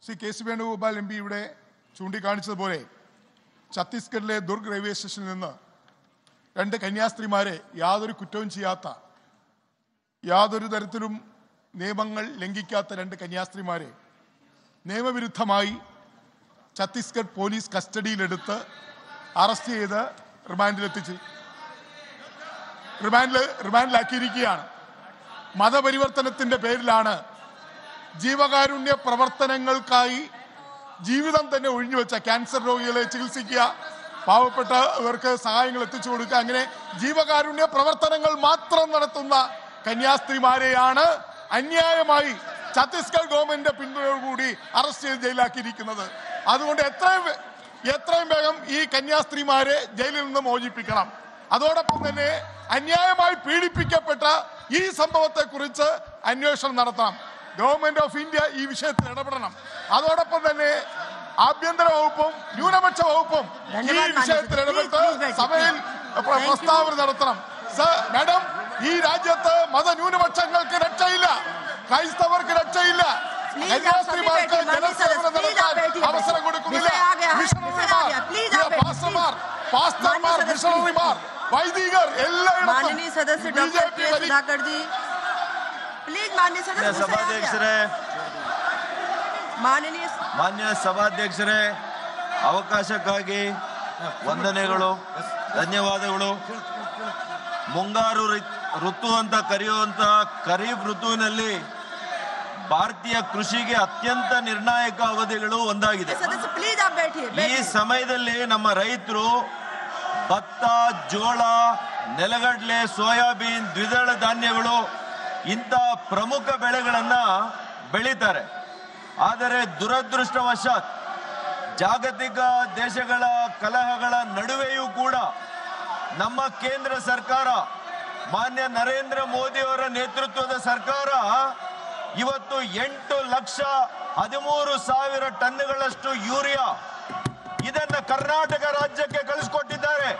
Shri K C Venugopal M P ഇവിടെ ചൂണ്ടിക്കാണിച്ചതുപോലെ ഛത്തീസ്ഗഡിലെ Durg railway സ്റ്റേഷനിൽ നിന്ന് 2 കന്യാസ്ത്രീമാരെ യാതൊരു കുറ്റവും ചെയ്യാത്ത, യാതൊരു തരത്തിലും നിയമങ്ങൾ ലംഘിക്കാത്ത 2 കന്യാസ്ത്രീമാരെ നിയമവിരുദ്ധമായി ഛത്തീസ്ഗഡ് പോലീസ് കസ്റ്റഡിയിലെടുത്ത് അറസ്റ്റ് ചെയ്ത് റിമാൻഡിലാക്കിയിരിക്കുകയാണ്. മതപരിവർത്തനത്തിന്റെ പേരിലാണ് ജീവകാരുണ്യ പ്രവർത്തനങ്ങൾക്കായി ജീവിതം തന്നെ ഒഴിഞ്ഞുവെച്ച ക്യാൻസർ രോഗികളെ ചികിത്സിക്കുക, പാവപ്പെട്ടവർക്ക് സഹായങ്ങൾ എത്തിച്ചു കൊടുക്കുക, അങ്ങനെ ജീവകാരുണ്യ പ്രവർത്തനങ്ങൾ മാത്രം നടത്തുന്ന കന്യാസ്ത്രീമാരെയാണ് അന്യായമായി ഛത്തീസ്ഗഡ് ഗവൺമെന്റിന്റെ പിന്തുണയോടുകൂടി അറസ്റ്റ് ചെയ്ത് ജയിലാക്കിയിരിക്കുന്നത്. അതുകൊണ്ട് എത്രയും വേഗം ഈ കന്യാസ്ത്രീമാരെ ജയിലിൽ നിന്ന് മോചിപ്പിക്കണം. അതോടൊപ്പം തന്നെ അന്യായമായി പീഡിപ്പിക്കപ്പെട്ട ഈ സംഭവത്തെ കുറിച്ച് അന്വേഷണം നടത്തണം. ഗവൺമെന്റ് ഓഫ് ഇന്ത്യ ഈ വിഷയത്തിൽ ഇടപെടണം. അതോടൊപ്പം തന്നെ ആഭ്യന്തര വകുപ്പും ന്യൂനപക്ഷ വകുപ്പും ഈ വിഷയത്തിൽ ഇടപെട്ട് സഭയിൽ പ്രസ്താവന നടത്തണം. മാഡം, ഈ രാജ്യത്ത് മതന്യൂനപക്ഷങ്ങൾക്ക് രക്ഷയില്ല, ക്രൈസ്തവർക്ക് രക്ഷയില്ല, കന്യാസ്ത്രീമാർക്ക് ജനസേവനം നടത്താൻ അവസരം കൊടുക്കുന്നില്ല. പാസ്റ്റർമാർ, മിഷണറിമാർ, വൈദികർ എല്ലായിടത്തും ಮಾನ್ಯ ಸಭಾಧ್ಯಕ್ಷರೇ, ಅವಕಾಶಕ್ಕಾಗಿ ವಂದನೆಗಳು, ಧನ್ಯವಾದಗಳು. ಮುಂಗಾರು ಋತು ಅಂತ ಕರೆಯುವಂತ ಖರೀಫ್ ಋತುವಿನಲ್ಲಿ ಭಾರತೀಯ ಕೃಷಿಗೆ ಅತ್ಯಂತ ನಿರ್ಣಾಯಕ ಅವಧಿಗಳು ಒಂದಾಗಿದೆ. ಈ ಸಮಯದಲ್ಲಿ ನಮ್ಮ ರೈತರು ಭತ್ತ, ಜೋಳ, ನೆಲಗಡಲೆ, ಸೋಯಾಬೀನ್, ದ್ವಿದಳ ಧಾನ್ಯಗಳು ಇಂಥ ಪ್ರಮುಖ ಬೆಳೆಗಳನ್ನ ಬೆಳೀತಾರೆ. ಆದರೆ ದುರದೃಷ್ಟವಶಾತ್ ಜಾಗತಿಕ ದೇಶಗಳ ಕಲಹಗಳ ನಡುವೆಯೂ ಕೂಡ ನಮ್ಮ ಕೇಂದ್ರ ಸರ್ಕಾರ, ಮಾನ್ಯ ನರೇಂದ್ರ ಮೋದಿ ಅವರ ನೇತೃತ್ವದ ಸರ್ಕಾರ ಇವತ್ತು 8,13,000 ಟನ್ಗಳಷ್ಟು ಯೂರಿಯಾ ಇದನ್ನ ಕರ್ನಾಟಕ ರಾಜ್ಯಕ್ಕೆ ಕಳಿಸಿಕೊಟ್ಟಿದ್ದಾರೆ.